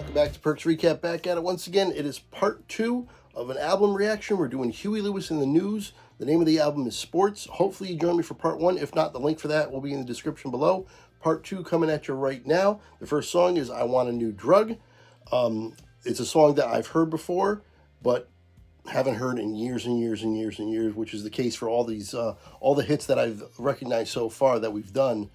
Welcome back to Perks Recap. Back at it once again. It is part 2 of an album reaction. We're doing Huey Lewis in the News. The name of the album is Sports. Hopefully you join me for part 1. If not, the link for that will be in the description below. Part 2 coming at you right now. The first song is I Want a New Drug. It's a song that I've heard before, but haven't heard in years and years and years and years, which is the case for all these, all the hits that I've recognized so far that we've done.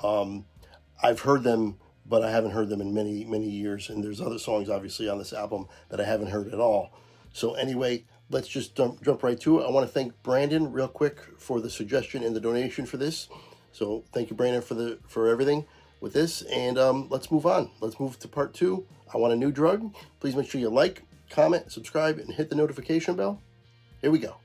I've heard them, but I haven't heard them in many, many years. And there's other songs, obviously, on this album that I haven't heard at all. So anyway, let's just jump right to it. I want to thank Brandon real quick for the suggestion and the donation for this. So thank you, Brandon, for everything with this. And let's move on. Let's move to part 2. I Want a New Drug. Please make sure you like, comment, subscribe, and hit the notification bell. Here we go.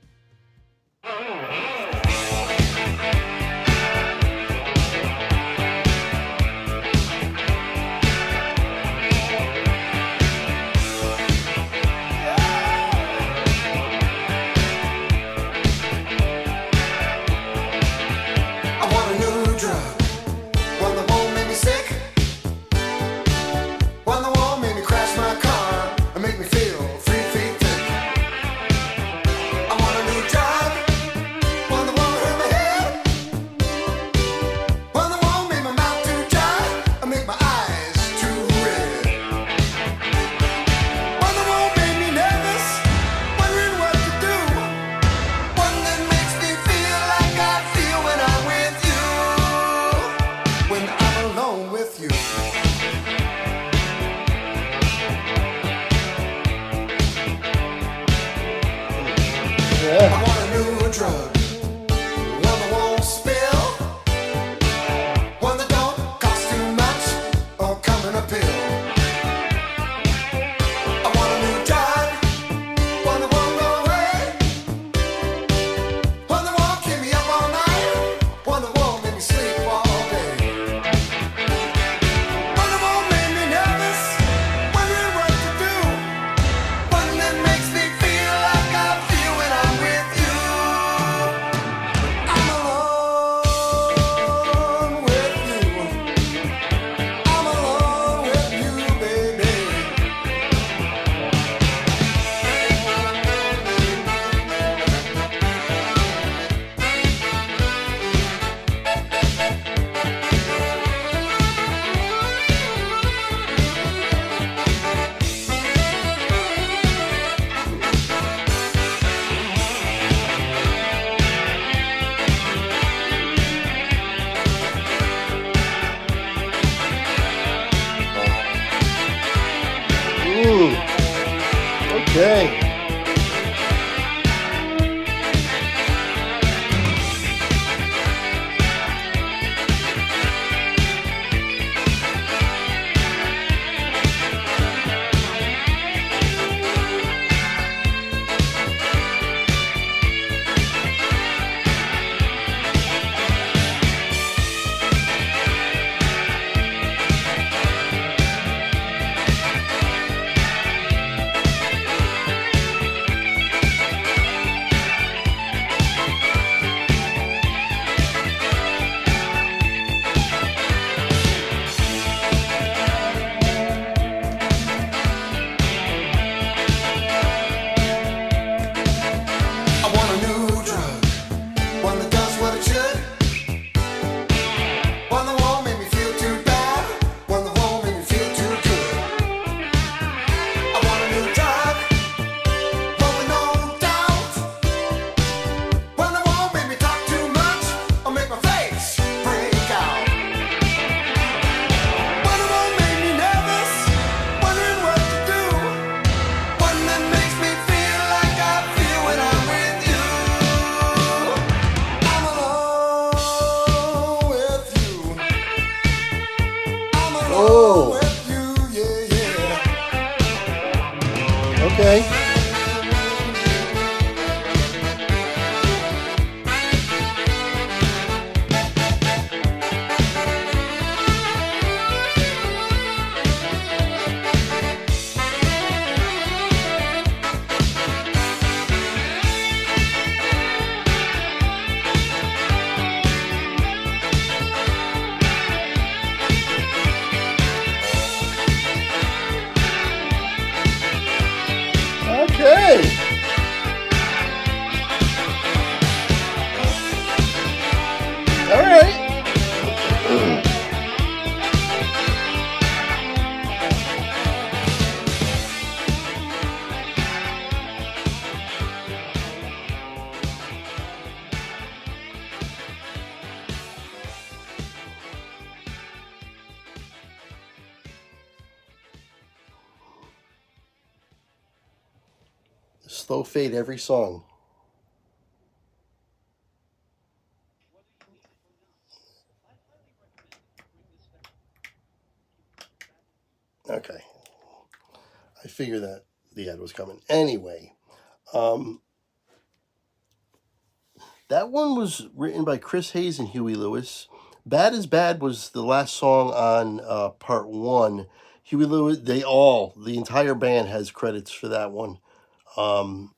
I want a new drug, one that won't spill, one that don't cost too much or come in a pill. I want a new drug, one that won't go away, one that won't keep me up all night, one that won't make me sleep all day, one that won't make me nervous, wondering what to do, one that makes me feel like I feel when I'm with you. I'm alone with you. I'm alone with you, baby. Okay. I want a new drug, one that does what it should, one that won't make me feel too bad, one that won't make me feel too good. I want a new drug, one with no doubt, one that won't make me talk too much or make my face break out, one that won't make me nervous, wondering what to do, one that makes me feel like I feel when I'm with you. I'm alone with you. I'm alone Oh. with you, yeah, yeah. Okay. slow fade every song. Okay. I figured that the ad was coming. Anyway, that one was written by Chris Hayes and Huey Lewis. Bad is Bad was the last song on part one. Huey Lewis, the entire band has credits for that one. And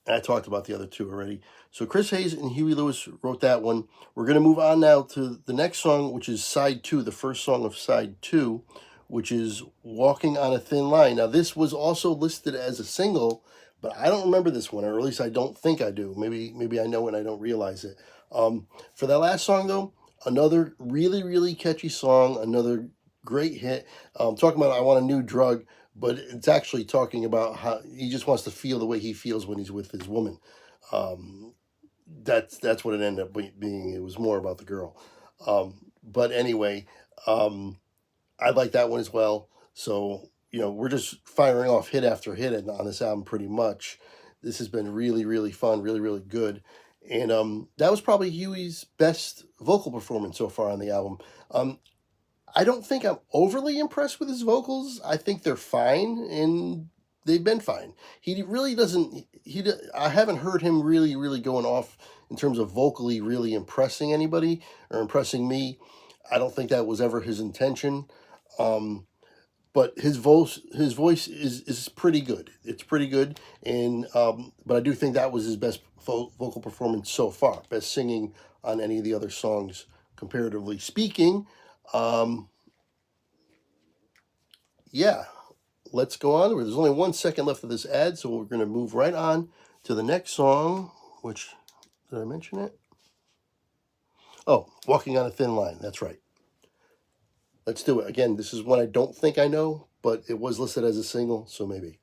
I talked about the other two already. So Chris Hayes and Huey Lewis wrote that one. We're going to move on now to the next song, which is side two, the first song of side two, which is Walking on a Thin Line. Now, this was also listed as a single, but I don't remember this one, or at least I don't think I do. Maybe I know and I don't realize it. For that last song, though, another really, really catchy song, another great hit. Talking about I Want a New Drug, but it's actually talking about how he just wants to feel the way he feels when he's with his woman. That's what it ended up being. It was more about the girl. But anyway, I like that one as well. So, we're just firing off hit after hit on this album pretty much. This has been really, really fun, really, really good. And that was probably Huey's best vocal performance so far on the album. I don't think I'm overly impressed with his vocals. I think they're fine, and they've been fine. He really doesn't... I haven't heard him really, really going off in terms of vocally really impressing anybody or impressing me. I don't think that was ever his intention. But his voice is pretty good. It's pretty good, and but I do think that was his best vocal performance so far. Best singing on any of the other songs, comparatively speaking. Yeah, let's go on. There's only 1 second left of this ad, so we're going to move right on to the next song, which, did I mention it? Oh, Walking on a Thin Line. That's right. Let's do it. Again, this is one I don't think I know, but it was listed as a single, so maybe.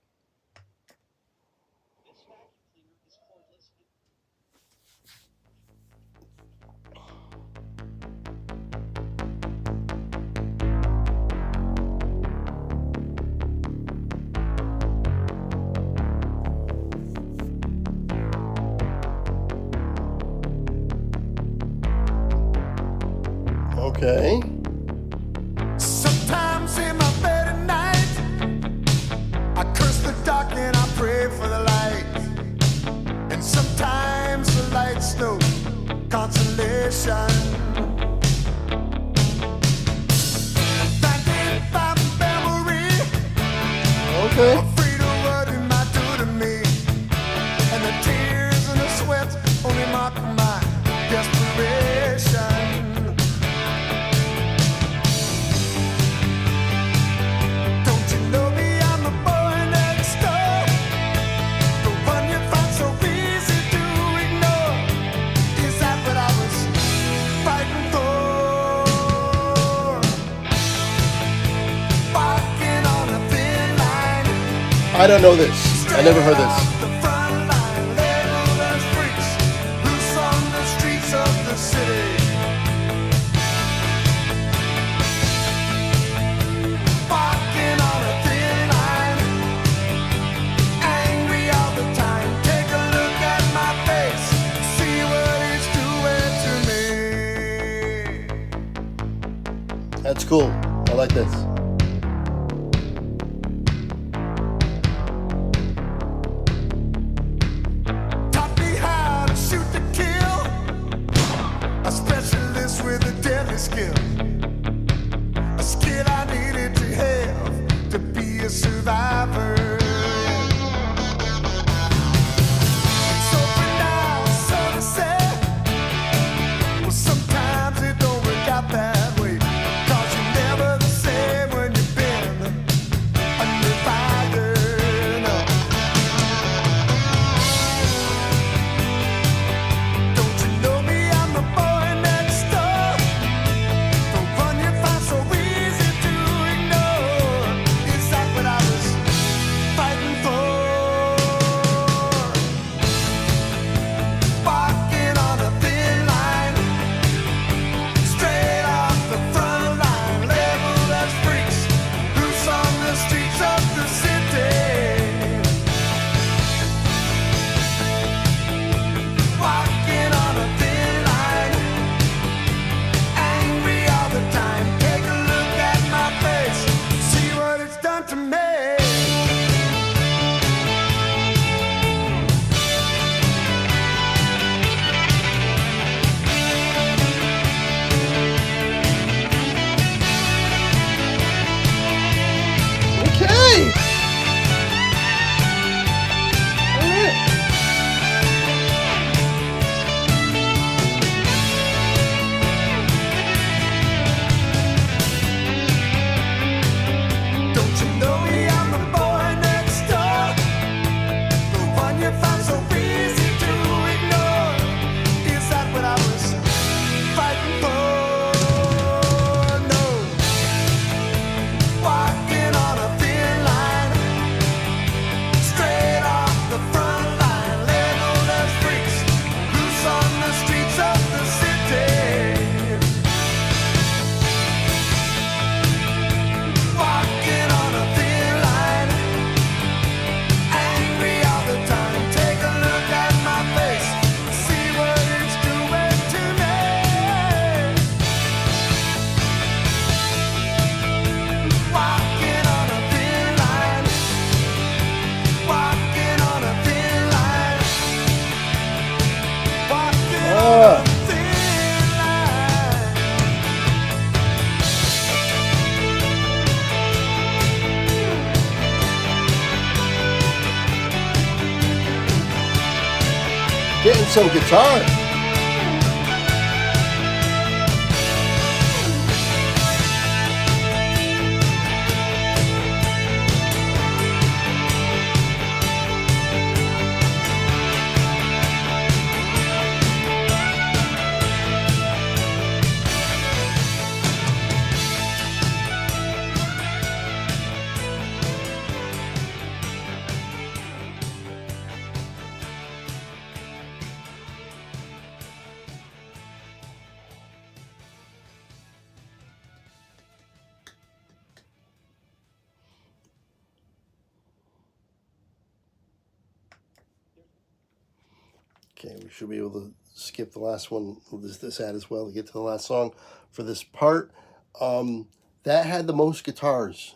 Okay. Sometimes in my bed at night, I curse the dark and I pray for the light. And sometimes the light's no consolation. Blinded by memory, Okay. afraid of what it might do to me. And the tears and the sweat only mark my desperation. Don't you know me? I'm the boy next door, the one you find so easy to ignore. Is that what I was fighting for? Walking on a thin line. I don't know this. I never heard this. The front line, labeled as freaks, loose on the streets of the city. Walking on a thin line, angry all the time. Take a look at my face, see what it's doing to me. That's cool. I like this. Taught me how to shoot to kill, a specialist with a deadly skill, a skill I needed to have to be a survivor. So for now, so to say, well, sometimes it don't work out that way, 'cause you're never the same some guitar. Okay, we should be able to skip the last one, this ad as well, to get to the last song for this part. That had the most guitars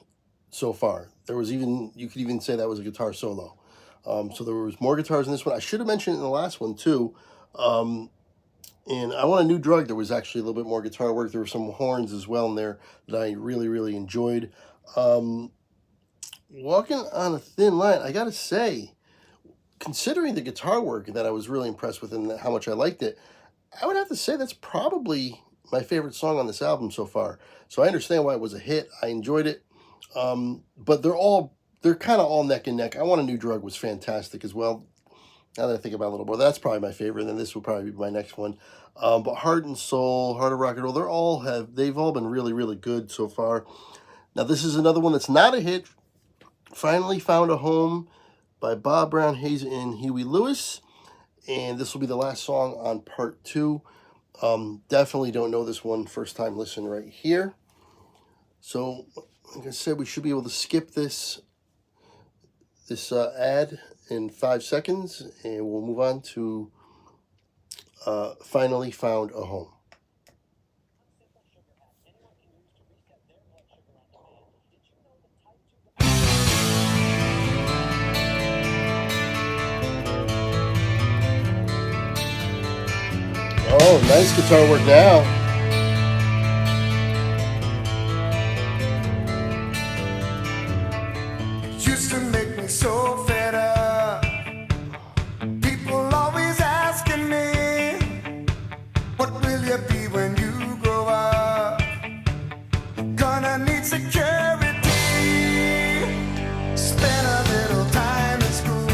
so far. There was even, you could even say that was a guitar solo. So there was more guitars in this one. I should have mentioned it in the last one too. And I Want a New Drug, there was actually a little bit more guitar work. There were some horns as well in there that I really, really enjoyed. Walking on a Thin Line, I gotta say, considering the guitar work that I was really impressed with and how much I liked it, I would have to say that's probably my favorite song on this album so far. So I understand why it was a hit. I enjoyed it. But they're kind of all neck and neck. I Want a New Drug was fantastic as well. Now that I think about it a little more, that's probably my favorite, and then this will probably be my next one. But Heart and Soul, Heart of Rock and Roll, they've all been really, really good so far. Now this is another one that's not a hit. Finally Found a Home by Bob Brown Hayes and Huey Lewis. And this will be the last song on part 2. Definitely don't know this one. First time listen right here. So, like I said, we should be able to skip this ad in 5 seconds. And we'll move on to Finally Found a Home. Oh, nice guitar work now. Used to make me so fed up. People always asking me, what will you be when you grow up? Gonna need security. Spend a little time in school.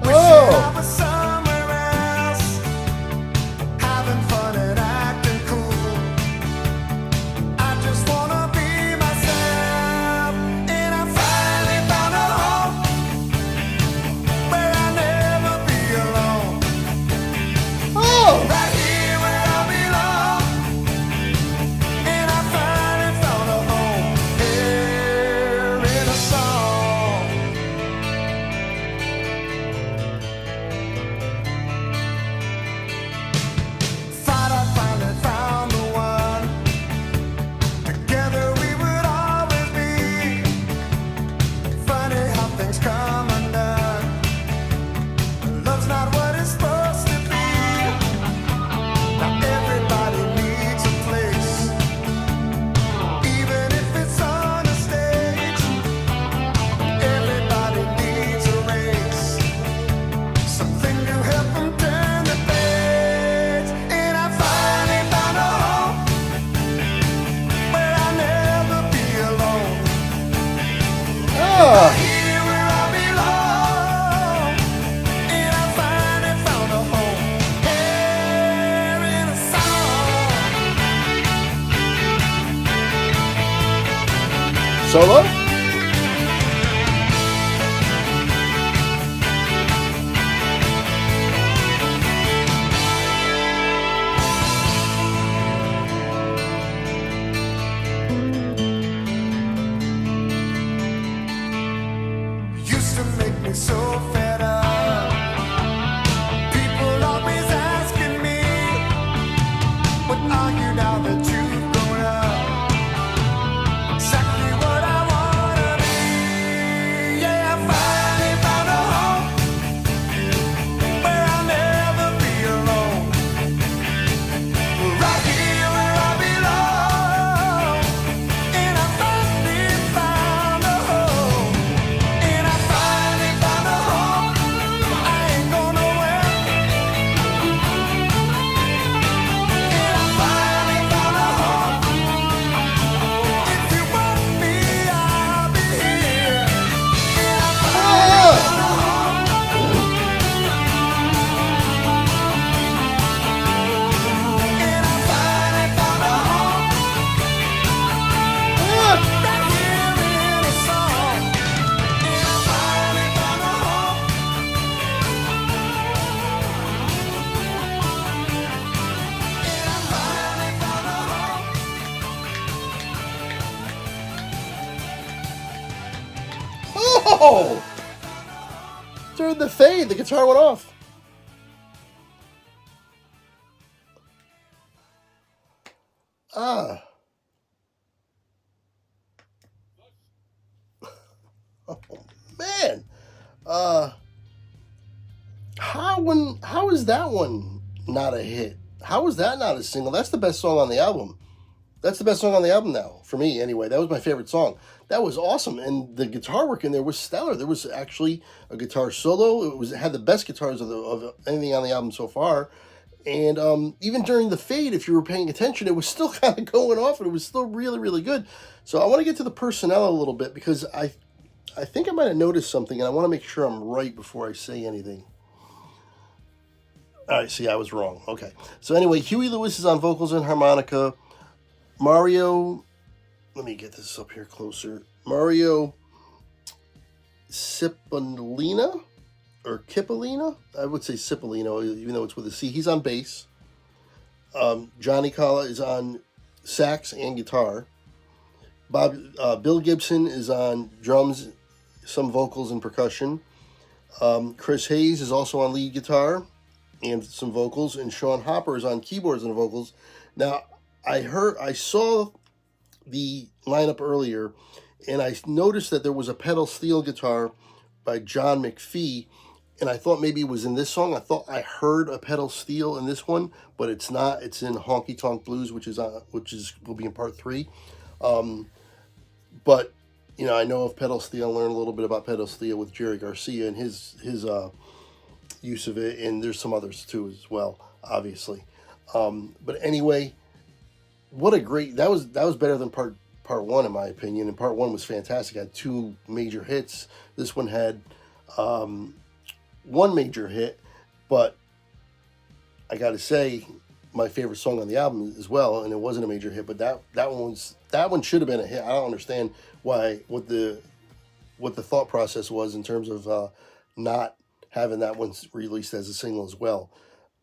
Wishing I was somewhere else, having fun and acting cool. I just wanna be myself, and I finally found a home where I'll never be alone. Oh, Right here where I belong, and I finally found a home here in a song. Thought I finally found the one. Together we would always be. Funny how things come undone. Love's not what it's supposed to be. Now everybody needs a place, even if it's on a stage. Everybody needs a race, something to help them turn the page. And I finally found a home where I'll never be alone. ah, Here where I belong, and I finally found a home here in a song. solo? Used to make me so fed up. People always asking me, what are you now that you've grown up? Exactly what I want Oh! During the fade, the guitar went off. Ah. Oh, man. How is that one not a hit? How is that not a single? That's the best song on the album. That's the best song on the album now, for me anyway. That was my favorite song. That was awesome, and the guitar work in there was stellar. There was actually a guitar solo. It had the best guitars of anything on the album so far. And even during the fade, if you were paying attention, it was still kind of going off, and it was still really, really good. So I want to get to the personnel a little bit, because I think I might have noticed something, and I want to make sure I'm right before I say anything. All right, see, I was wrong. Okay. So anyway, Huey Lewis is on vocals and harmonica. Mario, let me get this up here closer. Mario Cipollina, or Cipollina? I would say Cipollino, even though it's with a C. He's on bass. Johnny Calla is on sax and guitar. Bill Gibson is on drums, some vocals and percussion. Chris Hayes is also on lead guitar and some vocals, and Sean Hopper is on keyboards and vocals. Now, I saw the lineup earlier, and I noticed that there was a pedal steel guitar by John McPhee, and I thought maybe it was in this song. I thought I heard a pedal steel in this one, but it's not. It's in Honky Tonk Blues, which will be in part 3. But I know of pedal steel. I learned a little bit about pedal steel with Jerry Garcia and his use of it, and there's some others too as well, obviously. But anyway, what a great that was better than part 1 in my opinion. And part 1 was fantastic. It had 2 major hits. This one had 1 major hit, but I got to say, my favorite song on the album as well, and it wasn't a major hit, but that one should have been a hit. I don't understand what the thought process was in terms of not having that one released as a single as well.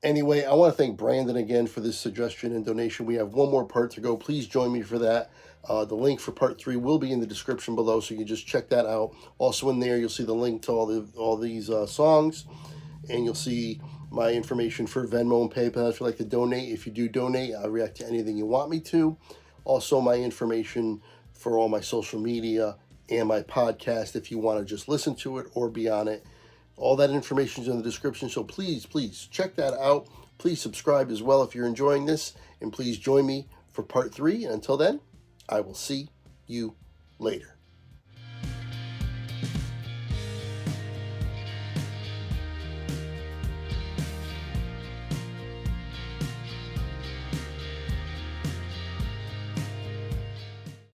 Anyway, I want to thank Brandon again for this suggestion and donation. We have one more part to go. Please join me for that. The link for part 3 will be in the description below, so you can just check that out. Also in there, you'll see the link to all these songs, and you'll see my information for Venmo and PayPal if you'd like to donate. If you do donate, I'll react to anything you want me to. Also, my information for all my social media and my podcast if you want to just listen to it or be on it. All that information is in the description, so please check that out. Please subscribe as well if you're enjoying this, and please join me for part 3. And until then, I will see you later.